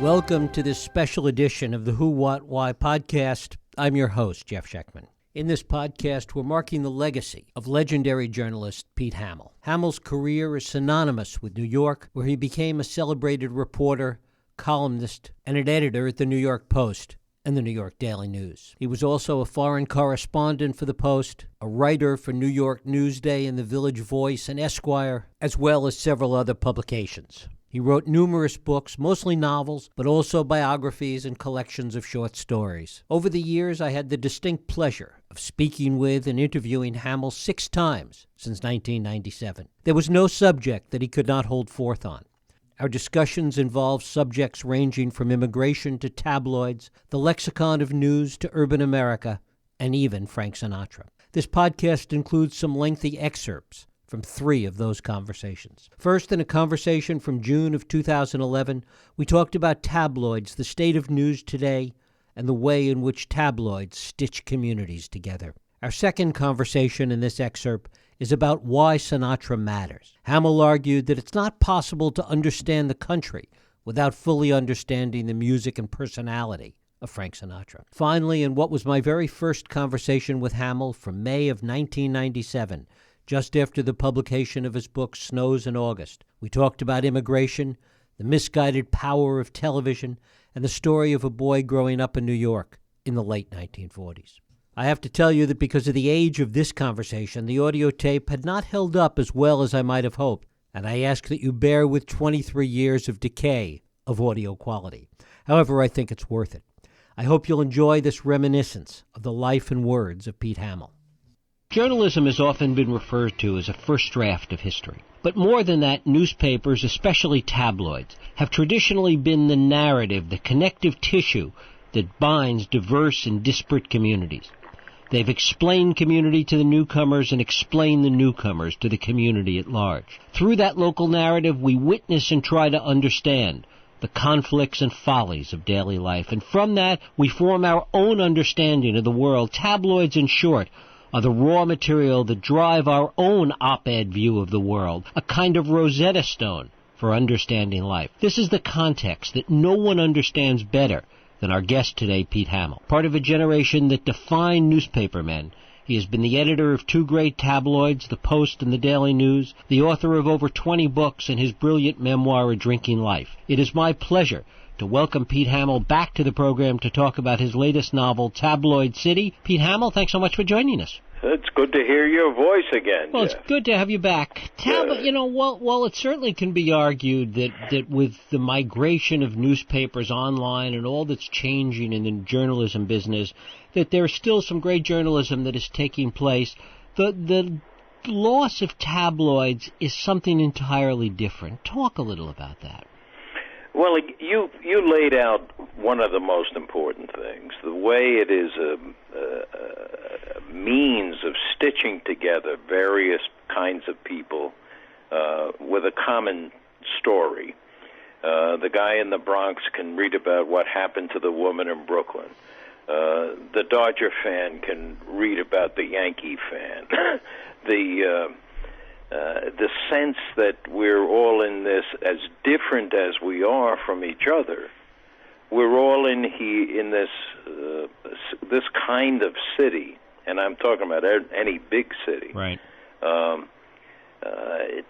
Welcome to this special edition of the Who, What, Why podcast. I'm your host, Jeff Schechtman. In this podcast, we're marking the legacy of legendary journalist Pete Hamill. Hamill's career is synonymous with New York, where he became a celebrated reporter, columnist, and an editor at the New York Post and the New York Daily News. He was also a foreign correspondent for the Post, a writer for New York Newsday and the Village Voice and Esquire, as well as several other publications. He wrote numerous books, mostly novels, but also biographies and collections of short stories. Over the years, I had the distinct pleasure of speaking with and interviewing Hamill 6 times since 1997. There was no subject that he could not hold forth on. Our discussions involved subjects ranging from immigration to tabloids, the lexicon of news to urban America, and even Frank Sinatra. This podcast includes some lengthy excerpts from 3 of those conversations. First, in a conversation from June of 2011, we talked about tabloids, the state of news today, and the way in which tabloids stitch communities together. Our second conversation in this excerpt is about why Sinatra matters. Hamill argued that it's not possible to understand the country without fully understanding the music and personality of Frank Sinatra. Finally, in what was my very first conversation with Hamill from May of 1997, just after the publication of his book Snows in August, we talked about immigration, the misguided power of television, and the story of a boy growing up in New York in the late 1940s. I have to tell you that because of the age of this conversation, the audio tape had not held up as well as I might have hoped, and I ask that you bear with 23 years of decay of audio quality. However, I think it's worth it. I hope you'll enjoy this reminiscence of the life and words of Pete Hamill. Journalism has often been referred to as a first draft of history. But more than that, newspapers, especially tabloids, have traditionally been the narrative, the connective tissue that binds diverse and disparate communities. They've explained community to the newcomers and explained the newcomers to the community at large. Through that local narrative, we witness and try to understand the conflicts and follies of daily life. And from that, we form our own understanding of the world. Tabloids, in short, are the raw material that drive our own op-ed view of the world, a kind of Rosetta Stone for understanding life. This is the context that no one understands better than our guest today, Pete Hamill. Part of a generation that defined newspapermen, he has been the editor of 2 great tabloids, the Post and the Daily News, the author of over 20 books, and his brilliant memoir, A Drinking Life. It is my pleasure to welcome Pete Hamill back to the program to talk about his latest novel, Tabloid City. Pete Hamill, thanks so much for joining us. It's good to hear your voice again, Well, Jeff. It's good to have you back. While it certainly can be argued that with the migration of newspapers online and all that's changing in the journalism business, that there's still some great journalism that is taking place, the loss of tabloids is something entirely different. Talk a little about that. Well, you laid out one of the most important things, the way it is a means of stitching together various kinds of people with a common story. The guy in the Bronx can read about what happened to the woman in Brooklyn. The Dodger fan can read about the Yankee fan. The sense that we're all in this, as different as we are from each other, we're all in this kind of city, and I'm talking about any big city, right?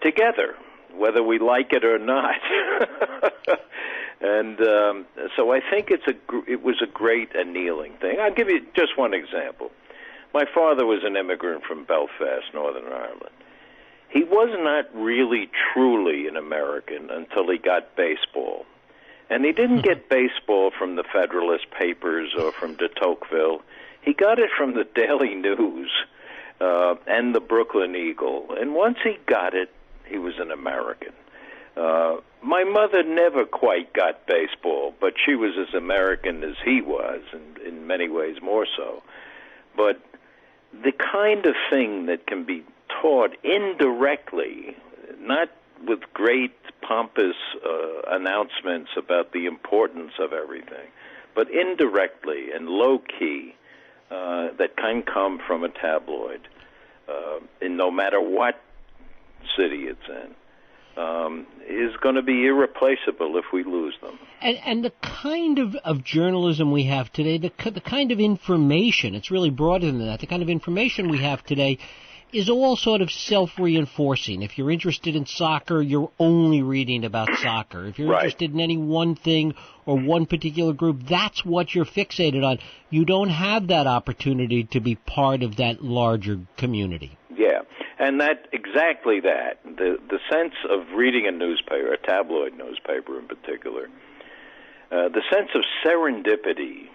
Together, whether we like it or not. And so I think it was a great annealing thing. I'll give you just one example. My father was an immigrant from Belfast, Northern Ireland. He was not really truly an American until he got baseball. And he didn't get baseball from the Federalist Papers or from de Tocqueville. He got it from the Daily News and the Brooklyn Eagle. And once he got it, he was an American. My mother never quite got baseball, but she was as American as he was, and in many ways more so. But the kind of thing that can be taught indirectly, not with great pompous announcements about the importance of everything, but indirectly and low-key, that can come from a tabloid, in no matter what city it's in. is going to be irreplaceable if we lose them. And the kind of journalism we have today, the kind of information, it's really broader than that, the kind of information we have today is all sort of self-reinforcing. If you're interested in soccer, you're only reading about soccer. If you're interested in any one thing or one particular group, that's what you're fixated on. You don't have that opportunity to be part of that larger community. Yeah, and exactly that. The sense of reading a newspaper, a tabloid newspaper in particular, the sense of serendipity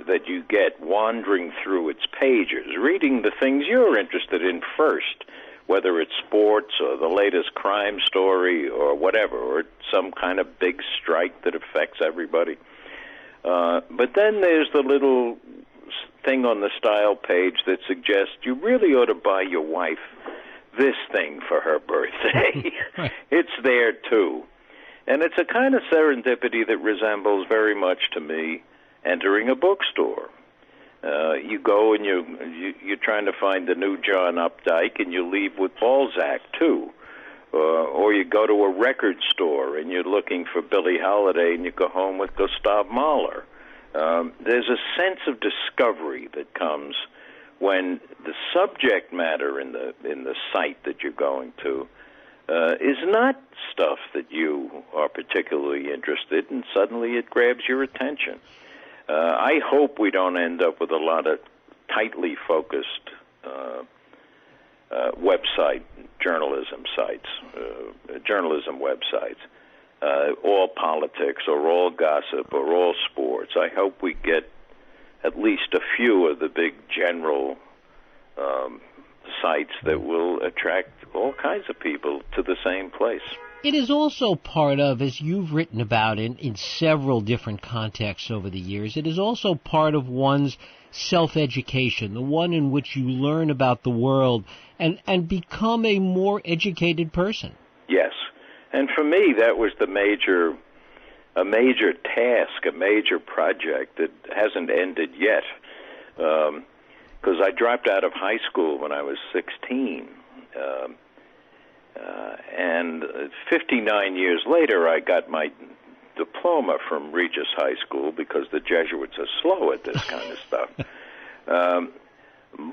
that you get wandering through its pages, reading the things you're interested in first, whether it's sports or the latest crime story or whatever, or some kind of big strike that affects everybody. But then there's the little thing on the style page that suggests you really ought to buy your wife this thing for her birthday. It's there, too. And it's a kind of serendipity that resembles very much to me entering a bookstore. You go and you're trying to find the new John Updike, and you leave with Balzac, too. Or you go to a record store, and you're looking for Billie Holiday, and you go home with Gustav Mahler. There's a sense of discovery that comes when the subject matter in the site that you're going to is not stuff that you are particularly interested in. Suddenly it grabs your attention. I hope we don't end up with a lot of tightly focused journalism websites, all politics or all gossip or all sports. I hope we get at least a few of the big general sites that will attract all kinds of people to the same place. It is also part of, as you've written about in several different contexts over the years, it is also part of one's self-education, the one in which you learn about the world and become a more educated person. Yes. And for me, that was a major task, a major project that hasn't ended yet. Because I dropped out of high school when I was 16. And 59 years later, I got my diploma from Regis High School because the Jesuits are slow at this kind of stuff.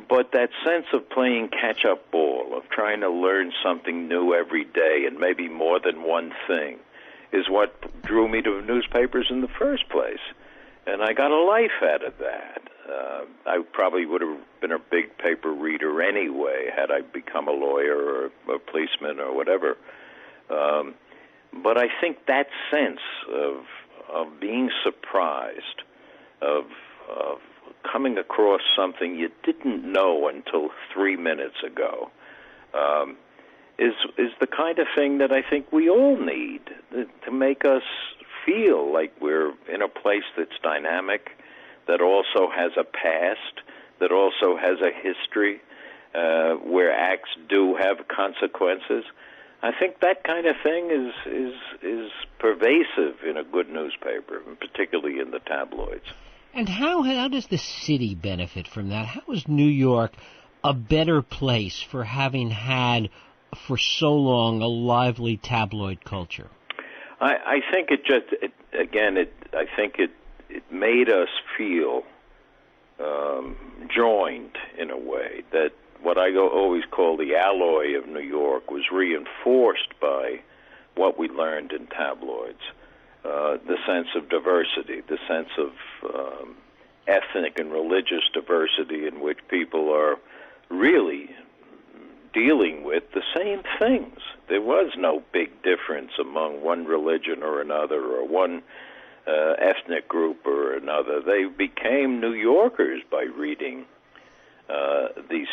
But that sense of playing catch-up ball, of trying to learn something new every day and maybe more than one thing, is what drew me to newspapers in the first place. And I got a life out of that. I probably would have been a big paper reader anyway had I become a lawyer or a policeman or whatever. But I think that sense of being surprised, of coming across something you didn't know until 3 minutes ago, is the kind of thing that I think we all need to make us feel like we're in a place that's dynamic, that also has a past, that also has a history, where acts do have consequences. I think that kind of thing is pervasive in a good newspaper, and particularly in the tabloids. And how does the city benefit from that? How is New York a better place for having had for so long a lively tabloid culture? I think it made us feel joined in a way, that what I always call the alloy of New York was reinforced by what we learned in tabloids. The sense of diversity, the sense of ethnic and religious diversity in which people are really dealing with the same things. There was no big difference among one religion or another, or one ethnic group or another. They became New Yorkers by reading these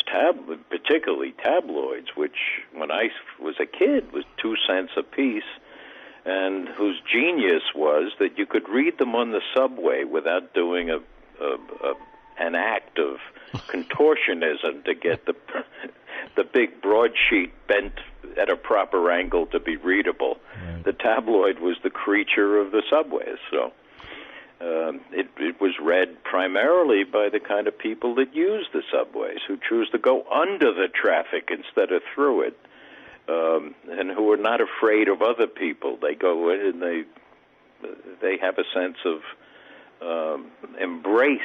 particularly tabloids, which when I was a kid was 2 cents a piece, and whose genius was that you could read them on the subway without doing an act of contortionism to get the big broadsheet bent at a proper angle to be readable. Right. The tabloid was the creature of the subways, so it was read primarily by the kind of people that use the subways, who choose to go under the traffic instead of through it. and who are not afraid of other people. They go in and they have a sense of embrace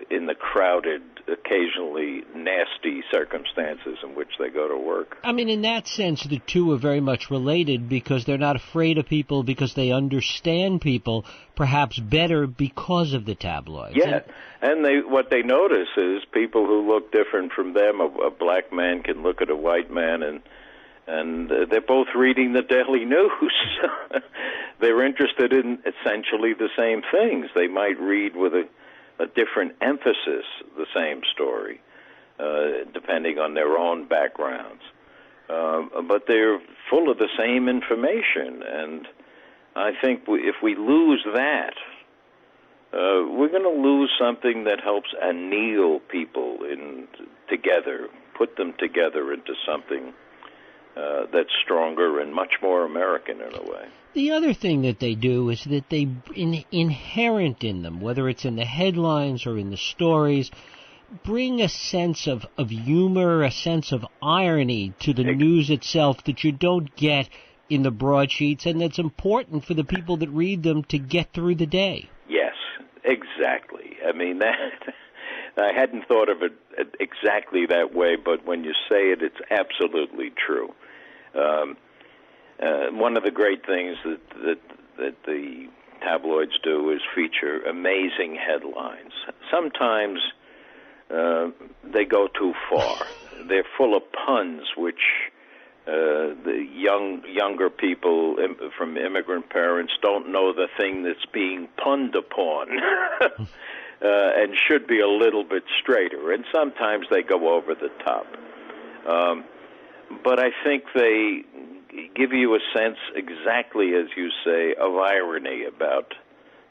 in the crowded, occasionally nasty circumstances in which they go to work. I mean, in that sense, the two are very much related because they're not afraid of people, because they understand people perhaps better because of the tabloids. Yeah, and what they notice is people who look different from them. A black man can look at a white man, and they're both reading the Daily News. They're interested in essentially the same things. They might read with a different emphasis the same story, depending on their own backgrounds. But they're full of the same information, and I think if we lose that, we're going to lose something that helps anneal people together, put them together into something that's stronger and much more American in a way. The other thing that they do is that they inherent in them, whether it's in the headlines or in the stories, bring a sense of humor, a sense of irony to the news itself that you don't get in the broadsheets, and that's important for the people that read them to get through the day. Yes, exactly. I mean, I hadn't thought of it exactly that way, but when you say it, it's absolutely true. One of the great things that the tabloids do is feature amazing headlines. Sometimes they go too far. They're full of puns, which the younger people from immigrant parents don't know the thing that's being punned upon. And should be a little bit straighter. And sometimes they go over the top. But I think they give you a sense, exactly as you say, of irony about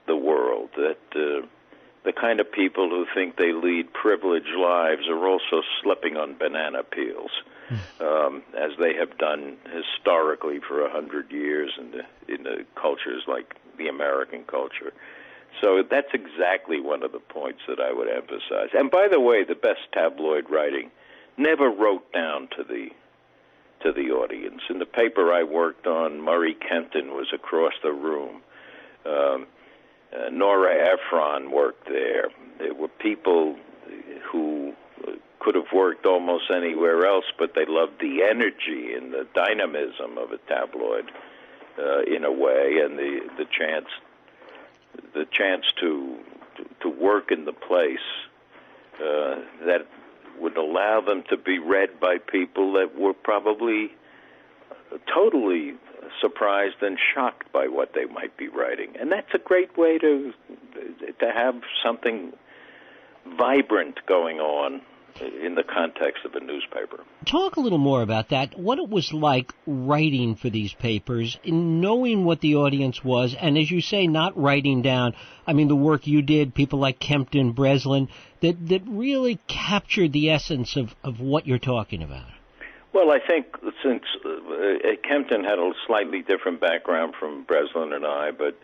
the world, that the kind of people who think they lead privileged lives are also slipping on banana peels, as they have done historically for 100 years in the cultures like the American culture. So that's exactly one of the points that I would emphasize. And by the way, the best tabloid writing never wrote down to the audience. In the paper I worked on, Murray Kenton was across the room. Nora Ephron worked there. There were people who could have worked almost anywhere else, but they loved the energy and the dynamism of a tabloid in a way, and the chance to work in the place that would allow them to be read by people that were probably totally surprised and shocked by what they might be writing. And that's a great way to have something vibrant going on in the context of a newspaper. Talk a little more about that, what it was like writing for these papers, in knowing what the audience was, and as you say, not writing down, I mean, the work you did, people like Kempton, Breslin, that really captured the essence of what you're talking about. Well, I think since Kempton had a slightly different background from Breslin and I, but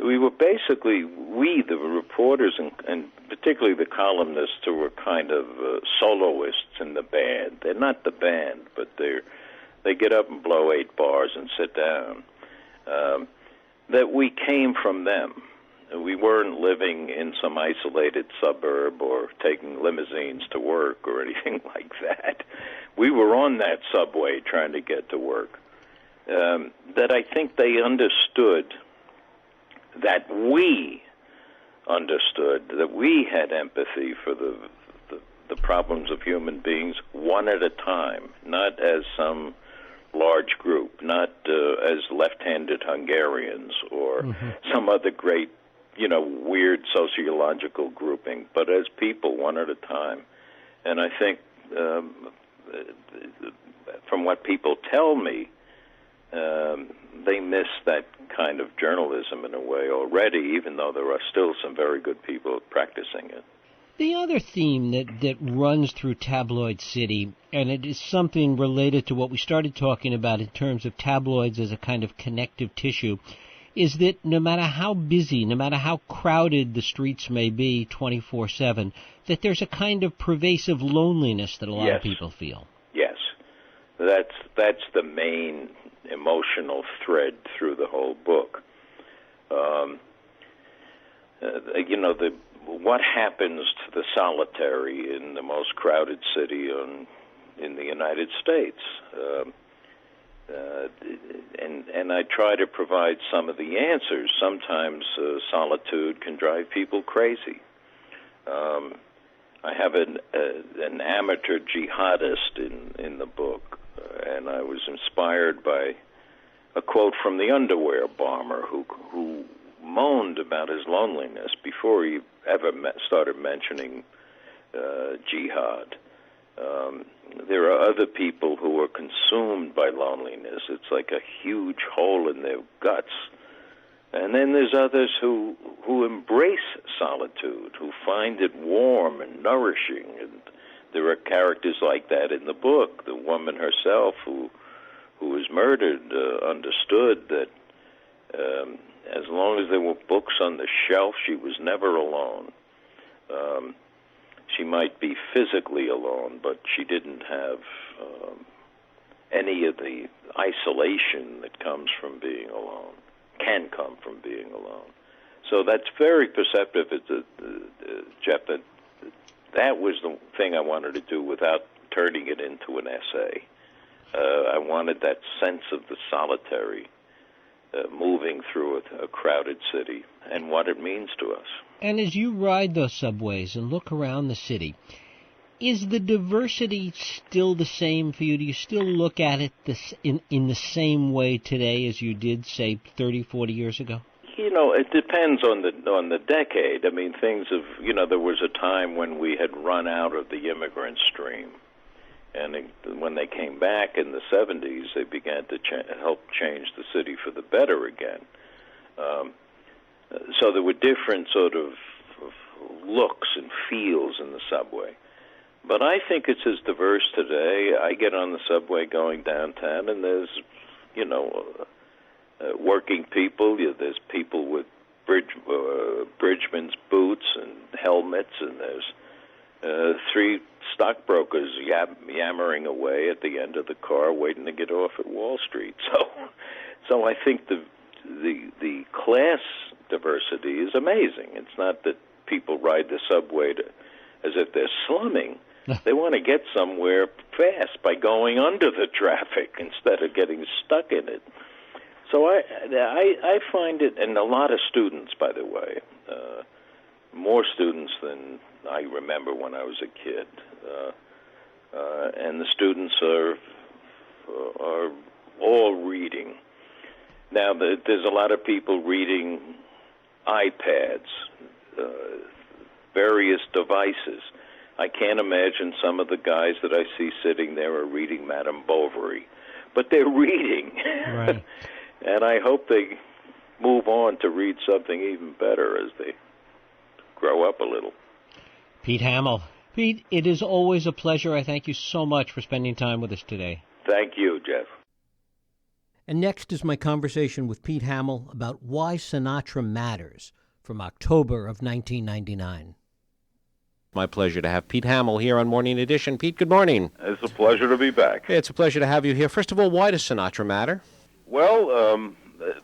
we were basically, the reporters, and particularly the columnists who were kind of soloists in the band. They're not the band, but they get up and blow 8 bars and sit down. That we came from them. We weren't living in some isolated suburb or taking limousines to work or anything like that. We were on that subway trying to get to work. That I think they understood, that we understood, that we had empathy for the problems of human beings one at a time, not as some large group, not as left-handed Hungarians or some other great, weird sociological grouping, but as people one at a time. And I think from what people tell me, they miss that kind of journalism in a way already, even though there are still some very good people practicing it. The other theme that runs through Tabloid City, and it is something related to what we started talking about in terms of tabloids as a kind of connective tissue, is that no matter how busy, no matter how crowded the streets may be 24/7, that there's a kind of pervasive loneliness that a lot of people feel. Yes, that's that's the main emotional thread through the whole book. What happens to the solitary in the most crowded city in the United States? And I try to provide some of the answers. Sometimes solitude can drive people crazy. I have an amateur jihadist in the book, and I was inspired by a quote from the underwear bomber who moaned about his loneliness before he ever started mentioning jihad. There are other people who are consumed by loneliness. It's like a huge hole in their guts. And then there's others who embrace solitude, who find it warm and nourishing. And there are characters like that in the book. The woman herself who was murdered understood that as long as there were books on the shelf, she was never alone. She might be physically alone, but she didn't have any of the isolation that comes from being alone, can come from being alone. So that's very perceptive, Jeff. That was the thing I wanted to do without turning it into an essay. I wanted that sense of the solitary moving through a crowded city and what it means to us. And as you ride those subways and look around the city, is the diversity still the same for you? Do you still look at it in the same way today as you did, say, 30, 40 years ago? It depends on the decade. I mean, things have, there was a time when we had run out of the immigrant stream. And when they came back in the 70s, they began to help change the city for the better again. So there were different sort of looks and feels in the subway. But I think it's as diverse today. I get on the subway going downtown, and there's, working people. There's people with bridgemen's boots and helmets, and there's three stockbrokers yammering away at the end of the car, waiting to get off at Wall Street. So I think the class diversity is amazing. It's not that people ride the subway as if they're slumming. They want to get somewhere fast by going under the traffic instead of getting stuck in it. So I find it, and a lot of students, by the way, more students than I remember when I was a kid, and the students are all reading. Now, there's a lot of people reading iPads, various devices. I can't imagine some of the guys that I see sitting there are reading Madame Bovary, but they're reading. Right. And I hope they move on to read something even better as they grow up a little. Pete Hamill. Pete, it is always a pleasure. I thank you so much for spending time with us today. Thank you, Jeff. And next is my conversation with Pete Hamill about Why Sinatra Matters from October of 1999. My pleasure to have Pete Hamill here on Morning Edition. Pete, good morning. It's a pleasure to be back. It's a pleasure to have you here. First of all, why does Sinatra matter? Well,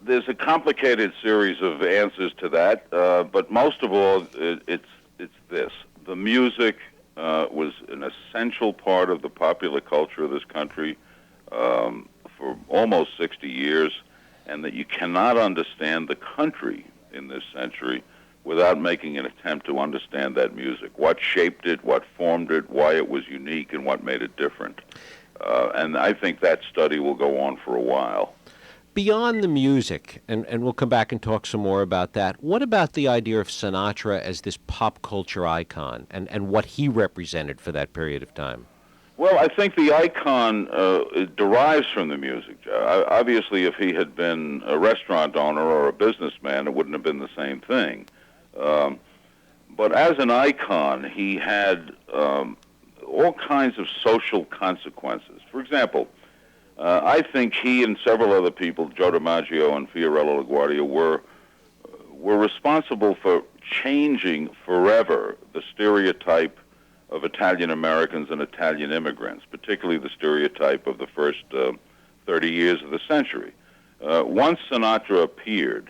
there's a complicated series of answers to that, but most of all, it's this. The music was an essential part of the popular culture of this country for almost 60 years, and that you cannot understand the country in this century without making an attempt to understand that music, what shaped it, what formed it, why it was unique, and what made it different. And I think that study will go on for a while. Beyond the music, and we'll come back and talk some more about that, what about the idea of Sinatra as this pop culture icon and what he represented for that period of time? Well, I think the icon derives from the music. Obviously, if he had been a restaurant owner or a businessman, it wouldn't have been the same thing. But as an icon, he had all kinds of social consequences. For example, I think he and several other people, Joe DiMaggio and Fiorello LaGuardia, were responsible for changing forever the stereotype of Italian Americans and Italian immigrants, particularly the stereotype of the first 30 years of the century. Once Sinatra appeared,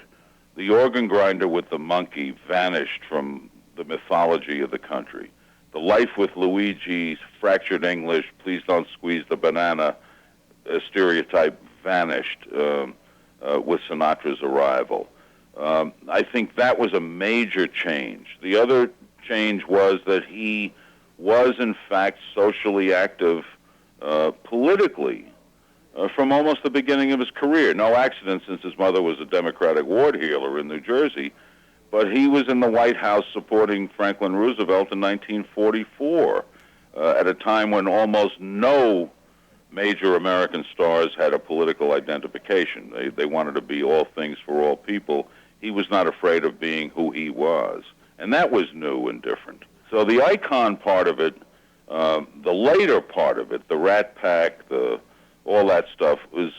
the organ grinder with the monkey vanished from the mythology of the country. The life with Luigi, fractured English, please don't squeeze the banana stereotype vanished with Sinatra's arrival. I think that was a major change. The other change was that he was, in fact, socially active politically from almost the beginning of his career. No accident, since his mother was a Democratic ward heeler in New Jersey, but he was in the White House supporting Franklin Roosevelt in 1944 at a time when almost no major American stars had a political identification. They wanted to be all things for all people. He was not afraid of being who he was, and that was new and different. So the icon part of it, the later part of it, the Rat Pack, all that stuff, is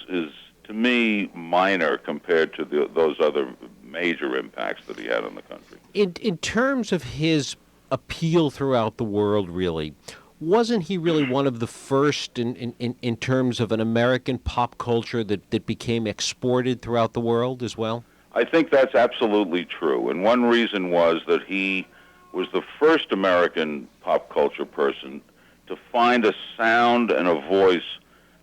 to me minor compared to those other major impacts that he had on the country. In terms of his appeal throughout the world, really, wasn't he really one of the first in terms of an American pop culture that became exported throughout the world as well? I think that's absolutely true. And one reason was that he was the first American pop culture person to find a sound and a voice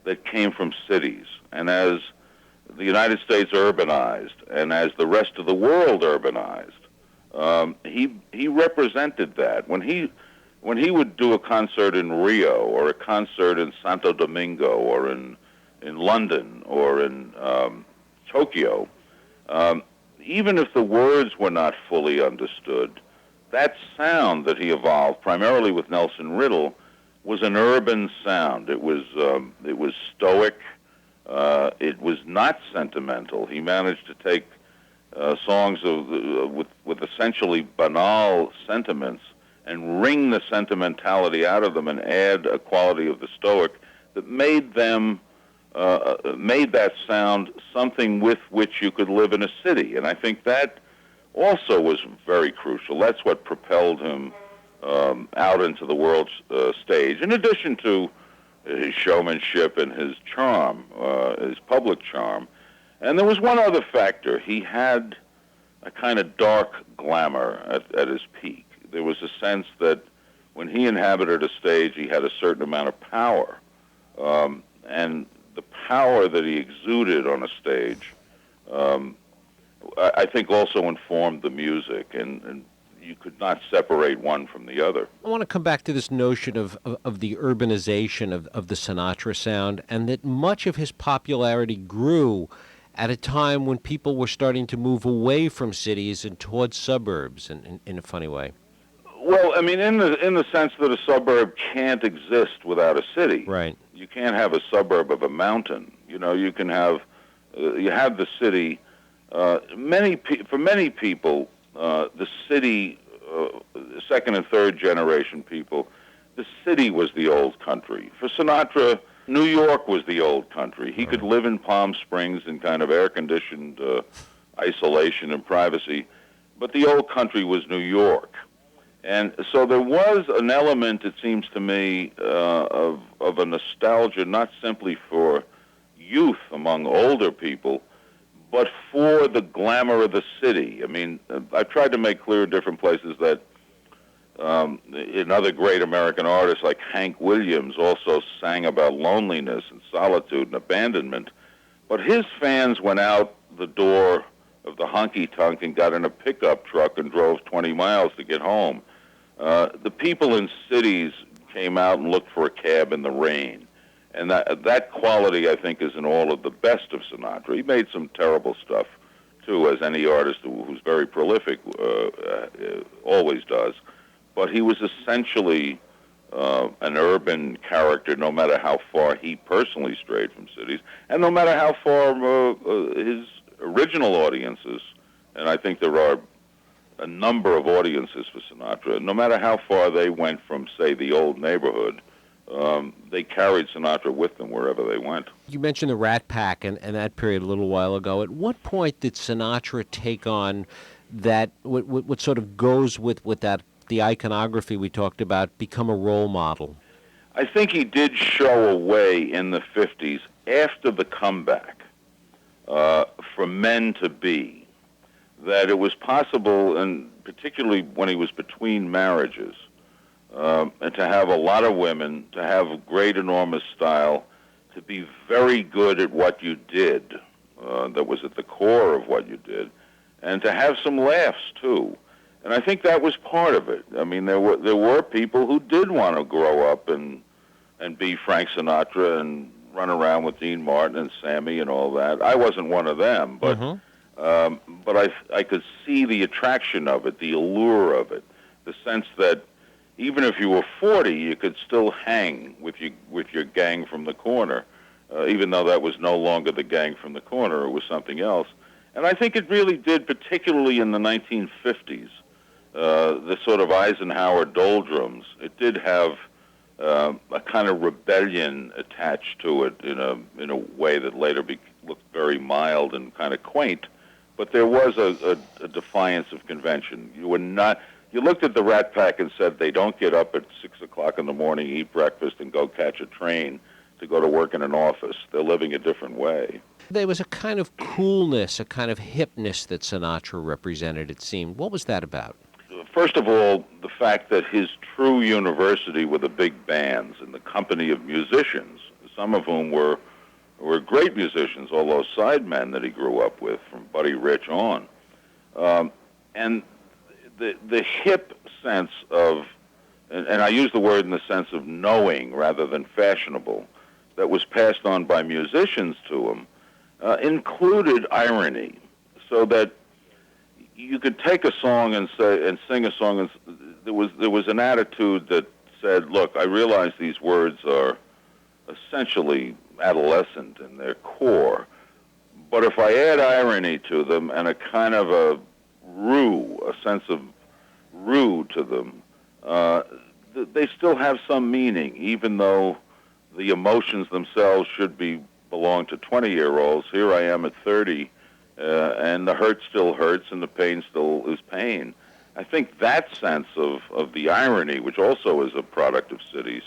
that came from cities. And as the United States urbanized, and as the rest of the world urbanized, he represented that. When he would do a concert in Rio, or a concert in Santo Domingo, or in London, or in Tokyo, even if the words were not fully understood, that sound that he evolved, primarily with Nelson Riddle, was an urban sound. It was stoic. It was not sentimental. He managed to take songs with essentially banal sentiments and wring the sentimentality out of them and add a quality of the stoic that made that sound something with which you could live in a city. And I think that also was very crucial. That's what propelled him out into the world stage, in addition to his showmanship and his charm, his public charm. And there was one other factor. He had a kind of dark glamour at his peak. There was a sense that when he inhabited a stage, he had a certain amount of power. And the power that he exuded on a stage, I think also informed the music, and you could not separate one from the other. I want to come back to this notion of the urbanization of the Sinatra sound, and that much of his popularity grew at a time when people were starting to move away from cities and towards suburbs in a funny way. Well, I mean, in the sense that a suburb can't exist without a city. Right. You can't have a suburb of a mountain. You know, you can have you have the city. For many people, the city, second and third generation people, the city was the old country. For Sinatra, New York was the old country. He could live in Palm Springs in kind of air-conditioned isolation and privacy, but the old country was New York. And so there was an element, it seems to me, of a nostalgia, not simply for youth among older people, but for the glamour of the city. I mean, I've tried to make clear in different places that in other great American artists like Hank Williams also sang about loneliness and solitude and abandonment, but his fans went out the door of the honky-tonk and got in a pickup truck and drove 20 miles to get home. The people in cities came out and looked for a cab in the rain. And that quality, I think, is in all of the best of Sinatra. He made some terrible stuff, too, as any artist who's very prolific always does. But he was essentially an urban character, no matter how far he personally strayed from cities, and no matter how far his original audiences, and I think there are a number of audiences for Sinatra, no matter how far they went from, say, the old neighborhood, they carried Sinatra with them wherever they went. You mentioned the Rat Pack and that period a little while ago. At what point did Sinatra take on that, what sort of goes with that, the iconography we talked about, become a role model? I think he did show a way in the 50s, after the comeback for men to be, that it was possible, and particularly when he was between marriages, and to have a lot of women, to have a great, enormous style, to be very good at what you did, that was at the core of what you did, and to have some laughs, too. And I think that was part of it. I mean, there were people who did want to grow up and be Frank Sinatra and run around with Dean Martin and Sammy and all that. I wasn't one of them, but I could see the attraction of it, the allure of it, the sense that even if you were 40, you could still hang with your gang from the corner, even though that was no longer the gang from the corner, it was something else. And I think it really did, particularly in the 1950s, the sort of Eisenhower doldrums. It did have a kind of rebellion attached to it in a way that later looked very mild and kind of quaint. But there was a defiance of convention. You looked at the Rat Pack and said they don't get up at 6 o'clock in the morning, eat breakfast, and go catch a train to go to work in an office. They're living a different way. There was a kind of coolness, a kind of hipness that Sinatra represented, it seemed. What was that about? First of all, the fact that his true university were the big bands and the company of musicians, some of whom were great musicians, all those sidemen that he grew up with, from Buddy Rich on. And the hip sense of, and I use the word in the sense of knowing rather than fashionable, that was passed on by musicians to him, included irony, so that you could take a song and sing a song, and there was an attitude that said, "Look, I realize these words are essentially adolescent in their core, but if I add irony to them and a kind of a sense of rue to them, they still have some meaning, even though the emotions themselves should belong to 20-year-olds. Here I am at 30, and the hurt still hurts and the pain still is pain." I think that sense of the irony, which also is a product of cities,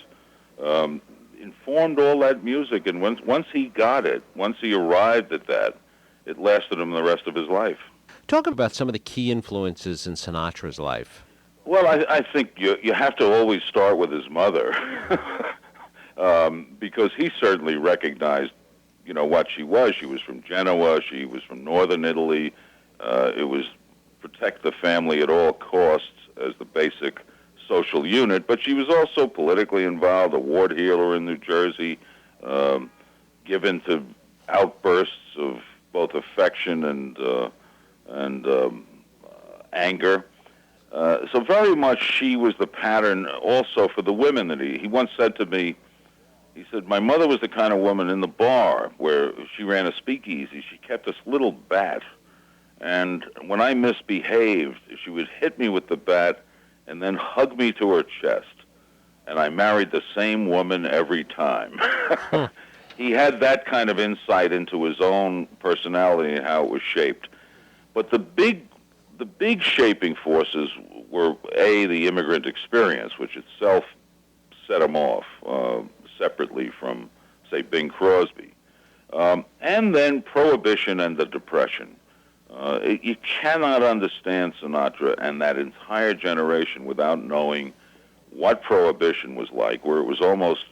informed all that music. And once he got it, once he arrived at that, it lasted him the rest of his life. Talk about some of the key influences in Sinatra's life. Well, I think you have to always start with his mother, because he certainly recognized, what she was. She was from Genoa. She was from northern Italy. It was protect the family at all costs as the basic social unit, but she was also politically involved, a ward healer in New Jersey, given to outbursts of both affection and anger. So very much she was the pattern also for the women that he once said to me. He said, "My mother was the kind of woman in the bar where she ran a speakeasy. She kept this little bat, and when I misbehaved, she would hit me with the bat and then hug me to her chest. And I married the same woman every time." He had that kind of insight into his own personality and how it was shaped. But the big shaping forces were, the immigrant experience, which itself set him off separately from, say, Bing Crosby. And then Prohibition and the Depression. You cannot understand Sinatra and that entire generation without knowing what Prohibition was like, where it was almost,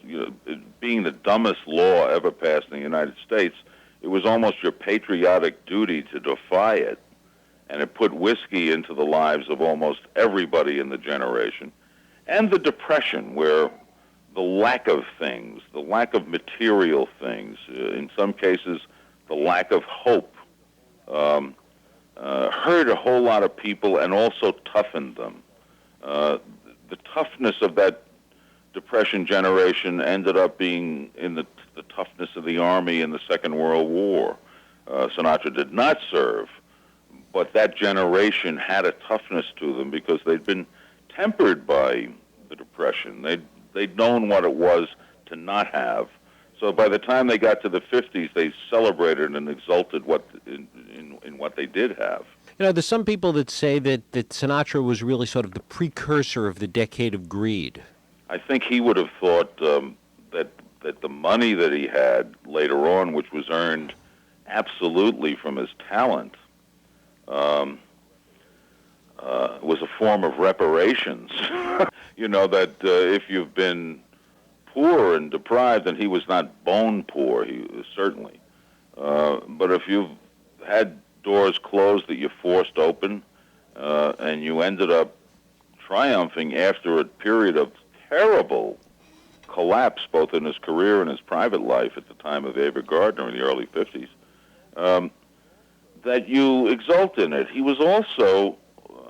being the dumbest law ever passed in the United States, it was almost your patriotic duty to defy it. And it put whiskey into the lives of almost everybody in the generation. And the Depression, where the lack of things, the lack of material things, in some cases the lack of hope, hurt a whole lot of people and also toughened them. The toughness of that Depression generation ended up being in the toughness of the Army in the Second World War. Sinatra did not serve, but that generation had a toughness to them because they'd been tempered by the Depression. They'd known what it was to not have. So by the time they got to the 50s, they celebrated and exulted in what they did have. There's some people that say that Sinatra was really sort of the precursor of the decade of greed. I think he would have thought that that the money that he had later on, which was earned absolutely from his talent, was a form of reparations. That if you've been poor and deprived, and he was not bone poor, he was certainly. But if you've had doors closed that you forced open, and you ended up triumphing after a period of terrible collapse, both in his career and his private life at the time of Ava Gardner in the early 50s, that you exult in it. He was also,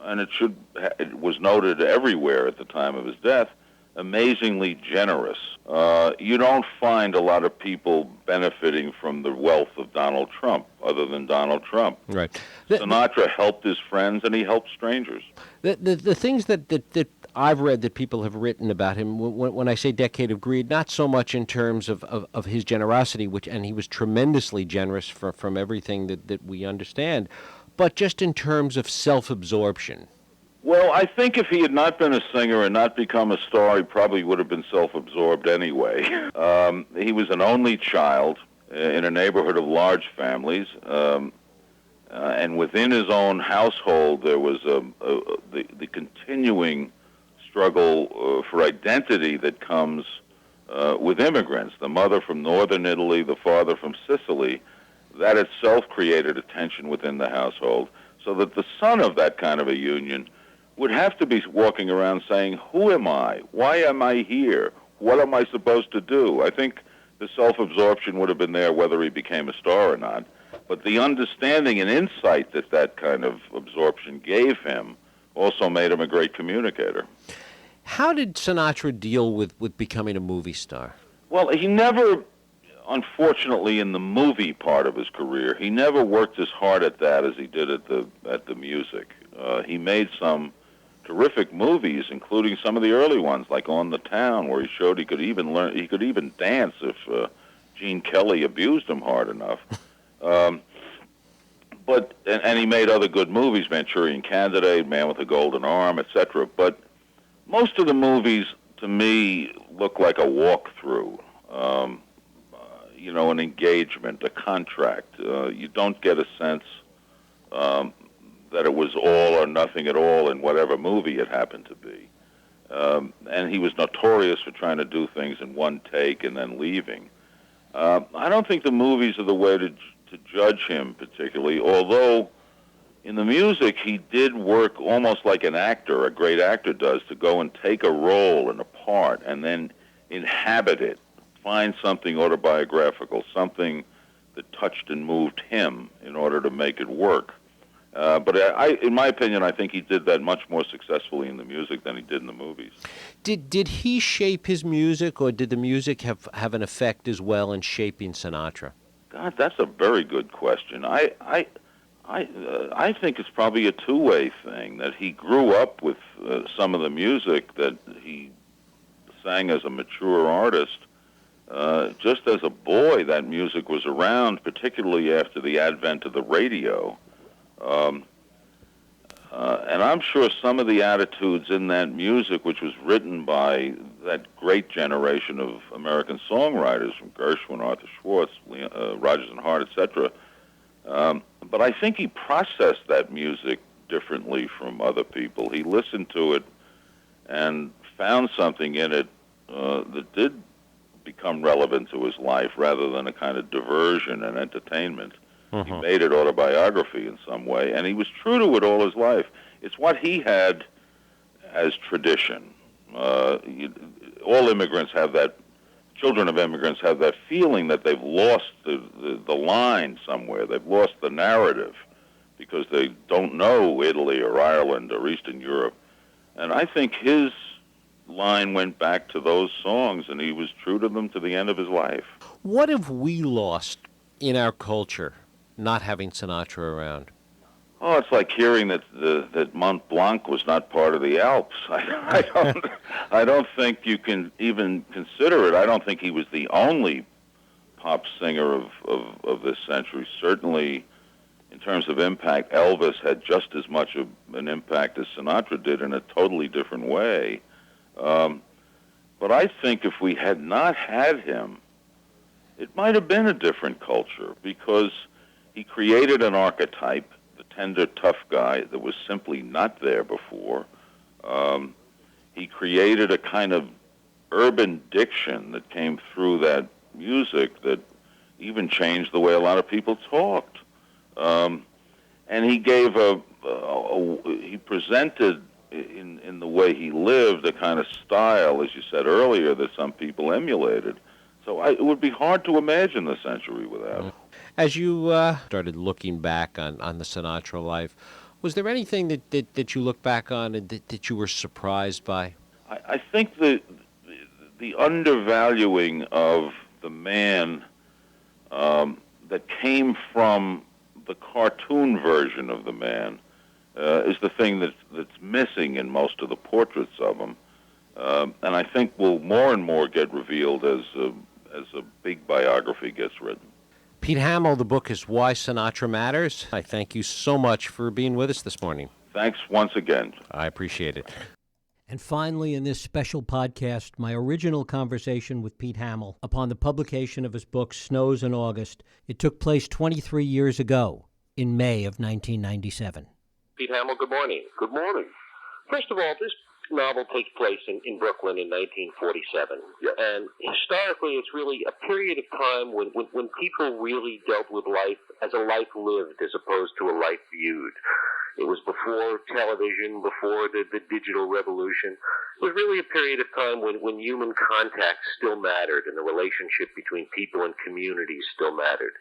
and it was noted everywhere at the time of his death, amazingly generous. You don't find a lot of people benefiting from the wealth of Donald Trump, other than Donald Trump. Right. Sinatra helped his friends, and he helped strangers. The things that I've read that people have written about him, when I say decade of greed, not so much in terms of his generosity, and he was tremendously generous from everything that we understand, but just in terms of self-absorption. Well, I think if he had not been a singer and not become a star, he probably would have been self-absorbed anyway. He was an only child in a neighborhood of large families, and within his own household there was the continuing struggle for identity that comes with immigrants. The mother from northern Italy, the father from Sicily, that itself created a tension within the household, so that the son of that kind of a union would have to be walking around saying, who am I? Why am I here? What am I supposed to do? I think the self-absorption would have been there whether he became a star or not. But the understanding and insight that kind of absorption gave him also made him a great communicator. How did Sinatra deal with becoming a movie star? Well, he never, unfortunately, in the movie part of his career, he never worked as hard at that as he did at the music. He made some terrific movies, including some of the early ones, like On the Town, where he showed he could even dance if Gene Kelly abused him hard enough. But he made other good movies, Manchurian Candidate, Man with a Golden Arm, etc. But most of the movies, to me, look like a walkthrough, an engagement, a contract. You don't get a sense that it was all or nothing at all in whatever movie it happened to be. And he was notorious for trying to do things in one take and then leaving. I don't think the movies are the way to judge him particularly, although in the music he did work almost like an actor, a great actor does, to go and take a role and a part and then inhabit it, find something autobiographical, something that touched and moved him in order to make it work. But in my opinion, I think he did that much more successfully in the music than he did in the movies. Did he shape his music, or did the music have an effect as well in shaping Sinatra? God, that's a very good question. I think it's probably a two-way thing, that he grew up with some of the music that he sang as a mature artist. Just as a boy, that music was around, particularly after the advent of the radio. And I'm sure some of the attitudes in that music, which was written by that great generation of American songwriters, from Gershwin, Arthur Schwartz, Rodgers and Hart, etc., but I think he processed that music differently from other people. He listened to it and found something in it that did become relevant to his life rather than a kind of diversion and entertainment. Mm-hmm. He made it autobiography in some way, and he was true to it all his life. It's what he had as tradition. All immigrants have that, children of immigrants have that feeling that they've lost the line somewhere. They've lost the narrative because they don't know Italy or Ireland or Eastern Europe. And I think his line went back to those songs, and he was true to them to the end of his life. What have we lost in our culture not having Sinatra around? Oh, it's like hearing that Mont Blanc was not part of the Alps. I don't think you can even consider it. I don't think he was the only pop singer of this century. Certainly, in terms of impact, Elvis had just as much of an impact as Sinatra did in a totally different way. But I think if we had not had him, it might have been a different culture, because he created an archetype, the tender, tough guy, that was simply not there before. He created a kind of urban diction that came through that music that even changed the way a lot of people talked. And he gave he presented in the way he lived a kind of style, as you said earlier, that some people emulated. So it would be hard to imagine the century without him. As you started looking back on the Sinatra life, was there anything that you look back on and that you were surprised by? I think the undervaluing of the man that came from the cartoon version of the man is the thing that's missing in most of the portraits of him, and I think will more and more get revealed as a big biography gets written. Pete Hamill, the book is Why Sinatra Matters. I thank you so much for being with us this morning. Thanks once again. I appreciate it. And finally, in this special podcast, my original conversation with Pete Hamill upon the publication of his book, Snows in August. It took place 23 years ago, in May of 1997. Pete Hamill, good morning. Good morning. First of all, this novel takes place in Brooklyn in 1947. Yes. And historically, it's really a period of time when people really dealt with life as a life lived as opposed to a life viewed. It was before television, before the digital revolution. It was really a period of time when human contact still mattered and the relationship between people and communities still mattered.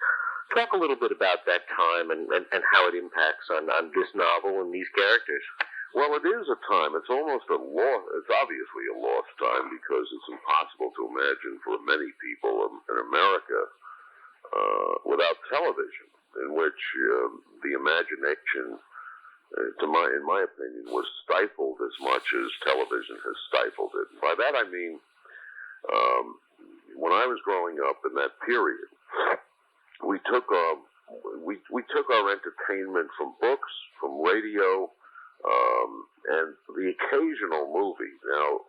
Talk a little bit about that time and how it impacts on this novel and these characters. Well, it is a time. It's almost it's obviously a lost time, because it's impossible to imagine for many people in America without television, in which the imagination, in my opinion, was stifled as much as television has stifled it. By that I mean, when I was growing up in that period, we took our entertainment from books, from radio, and the occasional movie. Now,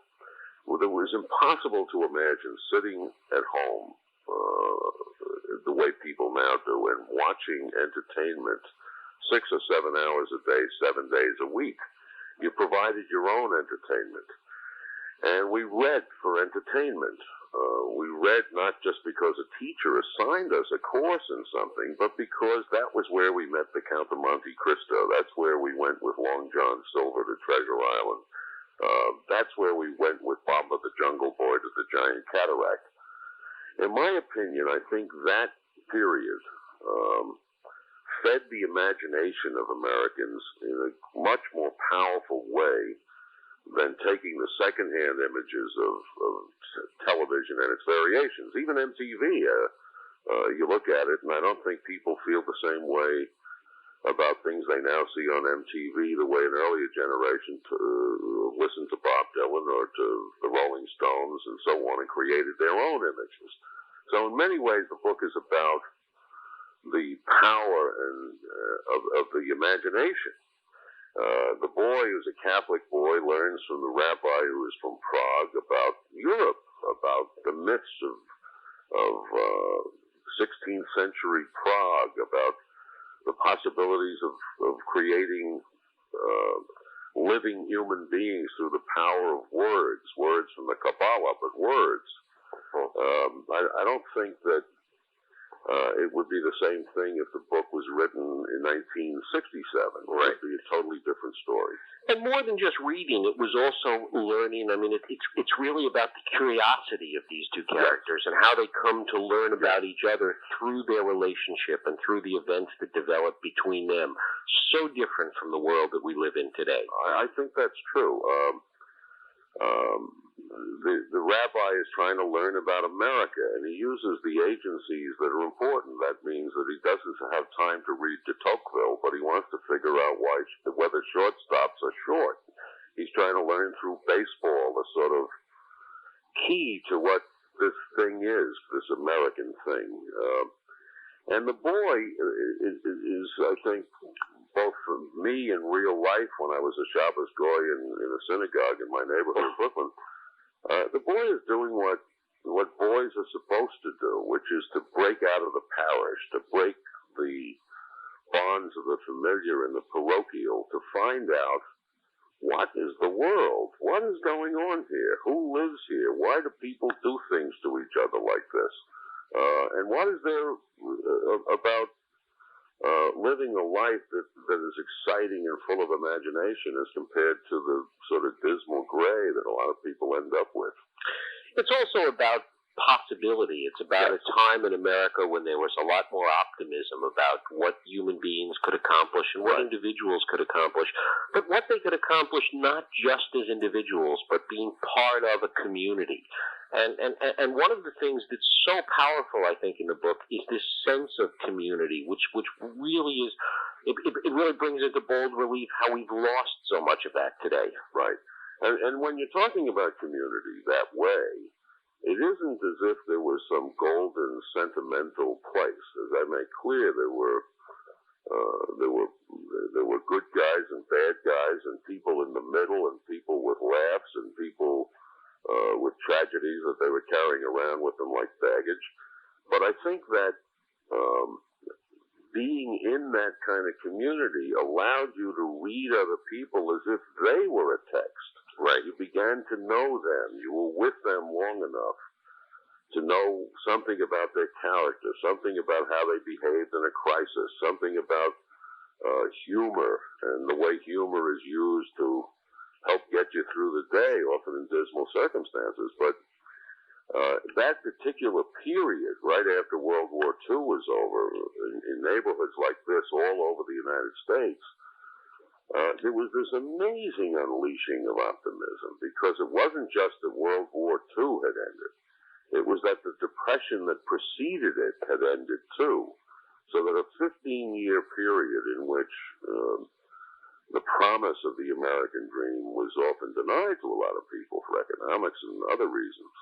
it was impossible to imagine sitting at home the way people now do and watching entertainment 6 or 7 hours a day, 7 days a week. You provided your own entertainment. And we read for entertainment. We read not just because a teacher assigned us a course in something, but because that was where we met the Count of Monte Cristo. That's where we went with Long John Silver to Treasure Island. That's where we went with Bamba the Jungle Boy to the Giant Cataract. In my opinion, I think that period fed the imagination of Americans in a much more powerful way than taking the secondhand images of television and its variations. Even MTV, you look at it, and I don't think people feel the same way about things they now see on MTV the way an earlier generation listened to Bob Dylan or to the Rolling Stones and so on and created their own images. So in many ways, the book is about the power of the imagination. The boy, who's a Catholic boy, learns from the rabbi who is from Prague about Europe, about the myths of 16th century Prague, about the possibilities of creating living human beings through the power of words from the Kabbalah, but words. I don't think that it would be the same thing if the book was written in 1967. Right. It would be a totally different story. And more than just reading, it was also learning. I mean, it's really about the curiosity of these two characters and how they come to learn about each other through their relationship and through the events that develop between them. So different from the world that we live in today. I think that's true. The rabbi is trying to learn about America, and he uses the agencies that are important. That means that he doesn't have time to read de Tocqueville, but he wants to figure out whether shortstops are short. He's trying to learn through baseball the sort of key to what this thing is, this American thing. And the boy is, I think, both for me in real life when I was a Shabbos goy in a synagogue in my neighborhood of Brooklyn, The boy is doing what boys are supposed to do, which is to break out of the parish, to break the bonds of the familiar and the parochial, to find out what is the world, what is going on here, who lives here, why do people do things to each other like this, and what is there about living a life that is exciting and full of imagination as compared to the sort of dismal gray that a lot of people end up with. It's also about possibility. It's about a time in America when there was a lot more optimism about what human beings could accomplish and what individuals could accomplish, but what they could accomplish not just as individuals, but being part of a community. And one of the things that's so powerful, I think, in the book is this sense of community, which really is, it really brings into bold relief how we've lost so much of that today. Right. And when you're talking about community that way, it isn't as if there was some golden, sentimental place. As I make clear, there were good guys and bad guys, and people in the middle, and people with laughs, and people with tragedies that they were carrying around with them like baggage. But I think that being in that kind of community allowed you to read other people as if they were a text. Right. You began to know them. You were with them long enough to know something about their character, something about how they behaved in a crisis, something about humor and the way humor is used to help get you through the day, often in dismal circumstances. But that particular period, right after World War II was over, in neighborhoods like this all over the United States, there was this amazing unleashing of optimism, because it wasn't just that World War II had ended. It was that the depression that preceded it had ended too. So that a 15-year period in which the promise of the American dream was often denied to a lot of people for economics and other reasons,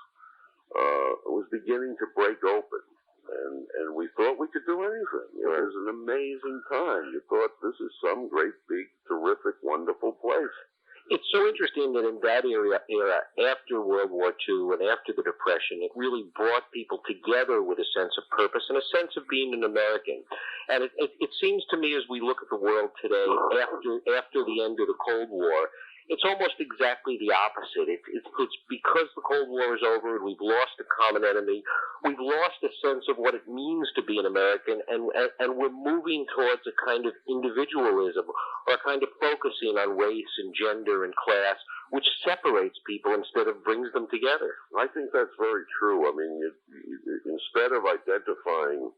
was beginning to break open. And we thought we could do anything. It was an amazing time. You thought, this is some great, big, terrific, wonderful place. It's so interesting that in that era, after World War II and after the Depression, it really brought people together with a sense of purpose and a sense of being an American. And it seems to me, as we look at the world today, after the end of the Cold War, it's almost exactly the opposite. It's because the Cold War is over and we've lost a common enemy, we've lost a sense of what it means to be an American, and we're moving towards a kind of individualism, or a kind of focusing on race and gender and class, which separates people instead of brings them together. I think that's very true. I mean, instead of identifying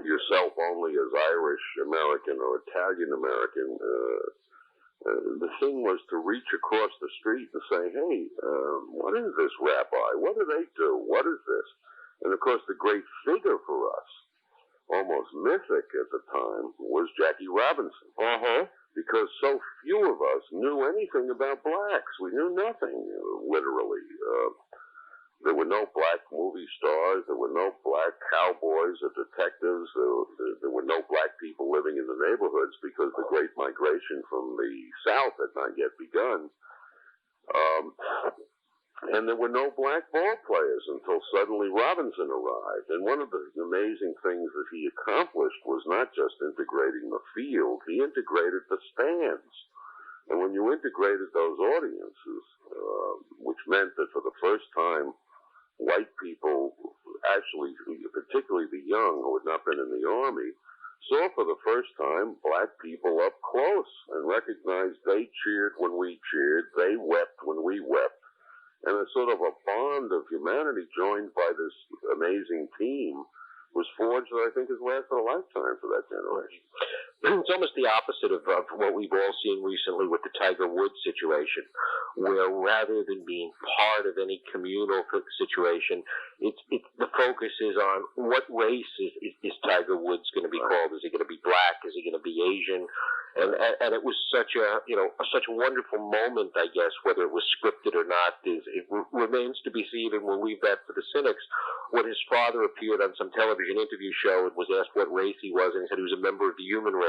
yourself only as Irish American or Italian American, the thing was to reach across the street and say, hey, what is this rabbi? What do they do? What is this? And of course, the great figure for us, almost mythic at the time, was Jackie Robinson. Because so few of us knew anything about blacks. We knew nothing, literally. There were no black movie stars. There were no black cowboys or detectives. There were no black people living in the neighborhoods because the great migration from the South had not yet begun. And there were no black ball players until suddenly Robinson arrived. And one of the amazing things that he accomplished was not just integrating the field, he integrated the stands. And when you integrated those audiences, which meant that for the first time, white people, actually, particularly the young who had not been in the Army, saw for the first time black people up close and recognized they cheered when we cheered, they wept when we wept. And a sort of a bond of humanity joined by this amazing team was forged that I think has lasted a lifetime for that generation. It's almost the opposite of what we've all seen recently with the Tiger Woods situation, where rather than being part of any communal situation, the focus is on what race is Tiger Woods going to be called? Is he going to be black? Is he going to be Asian? And it was such a wonderful moment, I guess, whether it was scripted or not. It remains to be seen, and we'll leave that for the cynics. When his father appeared on some television interview show and was asked what race he was, and he said he was a member of the human race.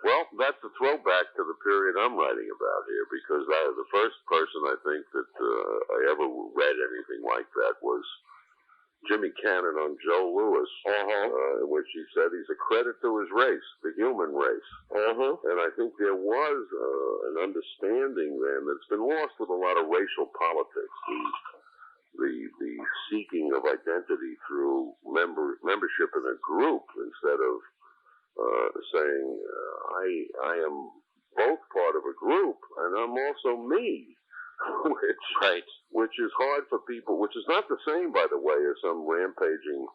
Well, that's a throwback to the period I'm writing about here, because the first person I think that I ever read anything like that was Jimmy Cannon on Joe Louis, in which he said he's a credit to his race, the human race. And I think there was an understanding then that's been lost with a lot of racial politics, the seeking of identity through membership in a group instead of saying, I am both part of a group and I'm also me, which is hard for people, which is not the same, by the way, as some rampaging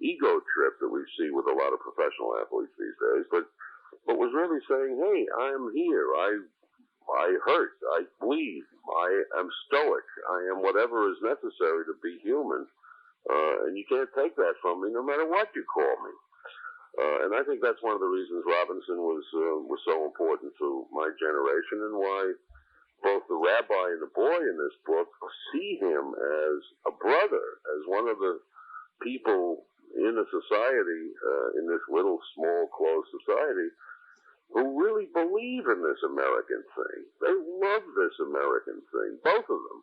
ego trip that we see with a lot of professional athletes these days, but was really saying, hey, I'm here, I hurt, I bleed, I am stoic, I am whatever is necessary to be human, and you can't take that from me no matter what you call me. And I think that's one of the reasons Robinson was so important to my generation, and why both the rabbi and the boy in this book see him as a brother, as one of the people in a society, in this little, small, closed society, who really believe in this American thing. They love this American thing, both of them.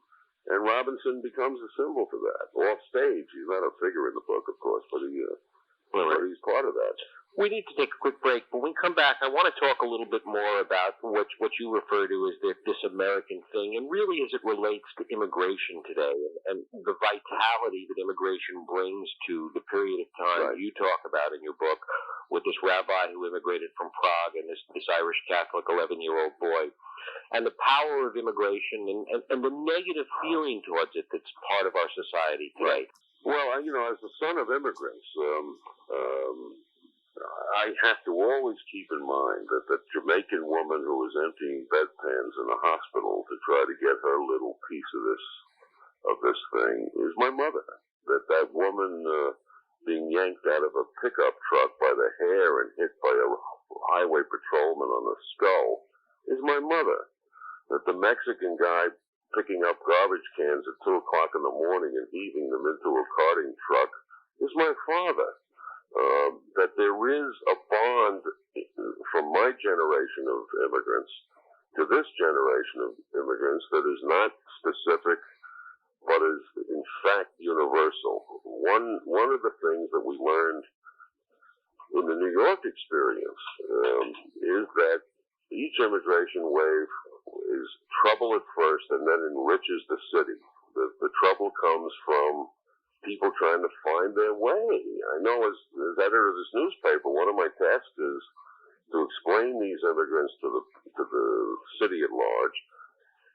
And Robinson becomes a symbol for that. Off stage, he's not a figure in the book, of course, but he's part of that. We need to take a quick break, but when we come back, I want to talk a little bit more about what you refer to as this American thing, and really as it relates to immigration today, and the vitality that immigration brings to the period of time you talk about in your book, with this rabbi who immigrated from Prague and this Irish Catholic 11-year-old boy, and the power of immigration and the negative feeling towards it that's part of our society today. Well, as the son of immigrants, I have to always keep in mind that the Jamaican woman who was emptying bedpans in the hospital to try to get her little piece of this thing is my mother. That woman being yanked out of a pickup truck by the hair and hit by a highway patrolman on the skull is my mother. That the Mexican guy picking up garbage cans at 2 o'clock in the morning and heaving them into a carting truck is my father. That there is a bond from my generation of immigrants to this generation of immigrants that is not specific, but is in fact universal. One of the things that we learned in the New York experience is that each immigration wave is trouble at first and then enriches the city. The trouble comes from people trying to find their way. I know as editor of this newspaper, one of my tasks is to explain these immigrants to the city at large,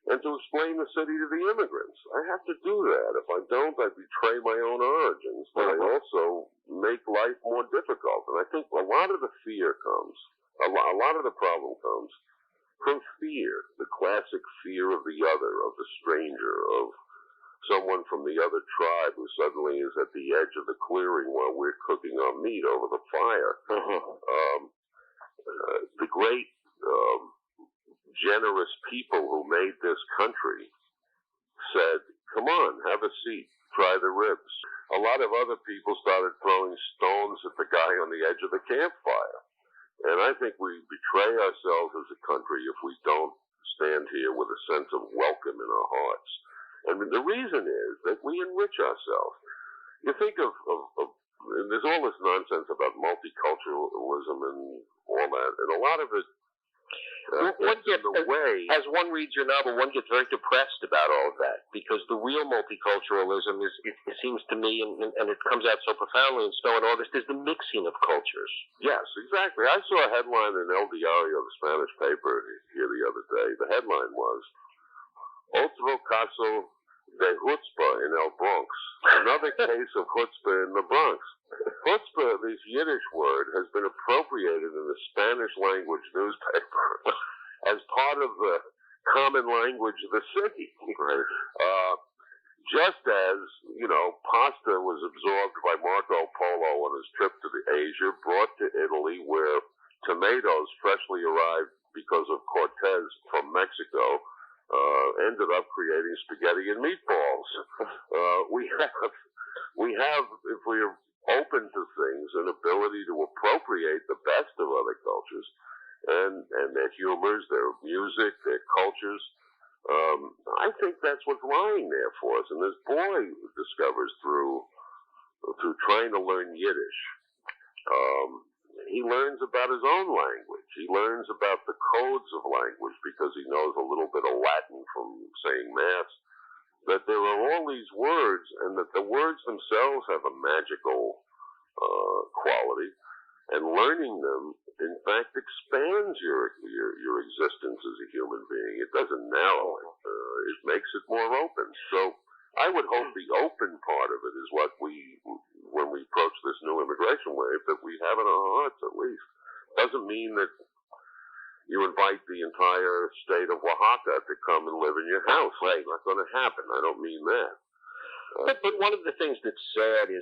and to explain the city to the immigrants. I have to do that. If I don't, I betray my own origins, but I also make life more difficult. And I think a lot of the fear comes, a lot of the problem comes from fear, the classic fear of the other, of the stranger, of someone from the other tribe who suddenly is at the edge of the clearing while we're cooking our meat over the fire. The great generous people who made this country said, come on, have a seat, try the ribs. A lot of other people started throwing stones at the guy on the edge of the campfire. And I think we betray ourselves as a country if we don't stand here with a sense of welcome in our hearts. And the reason is that we enrich ourselves. You think of and there's all this nonsense about multiculturalism and all that, and a lot of it as one reads your novel, one gets very depressed about all of that, because the real multiculturalism is, it seems to me, and it comes out so profoundly in Snow and August, is the mixing of cultures. Yes, exactly. I saw a headline in El Diario, the Spanish paper, here the other day. The headline was, Otro caso de chutzpah in El Bronx. Another case of chutzpah in the Bronx. Chutzpah, this Yiddish word, has been appropriated in the Spanish language newspaper as part of the common language of the city. Just as, pasta was absorbed by Marco Polo on his trip to Asia, brought to Italy, where tomatoes freshly arrived because of Cortez from Mexico, ended up creating spaghetti and meatballs. We have, if we're open to things, an ability to appropriate the best of other cultures and their humors, their music, their cultures. I think that's what's lying there for us. And this boy discovers through trying to learn Yiddish, he learns about his own language. He learns about the codes of language because he knows a little bit of Latin from saying Mass. That there are all these words, and that the words themselves have a magical quality, and learning them, in fact, expands your existence as a human being. It doesn't narrow it. It makes it more open. So I would hope the open part of it is what when we approach this new immigration wave, that we have in our hearts at least. Doesn't mean that you invite the entire state of Oaxaca to come and live in your house. Right. It's not going to happen. I don't mean that. But one of the things that's sad is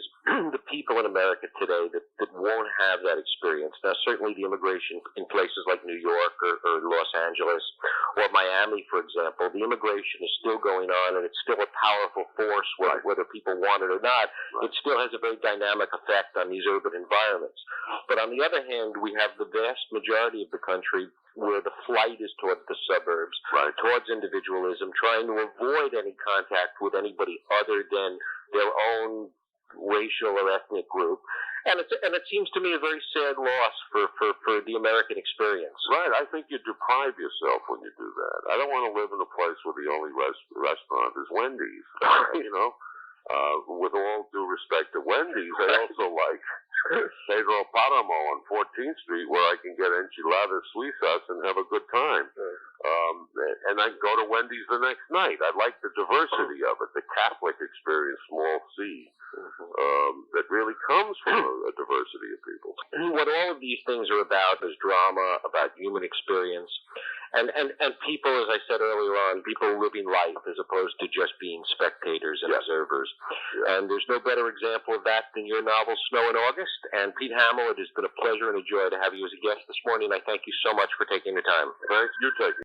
the people in America today that won't have that experience. Now, certainly the immigration in places like New York or Los Angeles or Miami, for example, the immigration is still going on, and it's still a powerful force, whether people want it or not. Right. It still has a very dynamic effect on these urban environments. But on the other hand, we have the vast majority of the country where the flight is towards the suburbs, towards individualism, trying to avoid any contact with anybody other than their own racial or ethnic group. And it seems to me a very sad loss for the American experience. Right. I think you deprive yourself when you do that. I don't want to live in a place where the only restaurant is Wendy's. You know? With all due respect to Wendy's, I also like Pedro Paramo on 14th Street, where I can get enchiladas suizas and have a good time. And I go to Wendy's the next night. I like the diversity of it, the Catholic experience, small c, that really comes from a diversity of people. What all of these things are about is drama, about human experience, and people, as I said earlier on, people living life as opposed to just being spectators and observers. Yeah. And there's no better example of that than your novel, Snow in August. And Pete Hamill, it has been a pleasure and a joy to have you as a guest this morning. I thank you so much for taking the time. Thanks. You're taking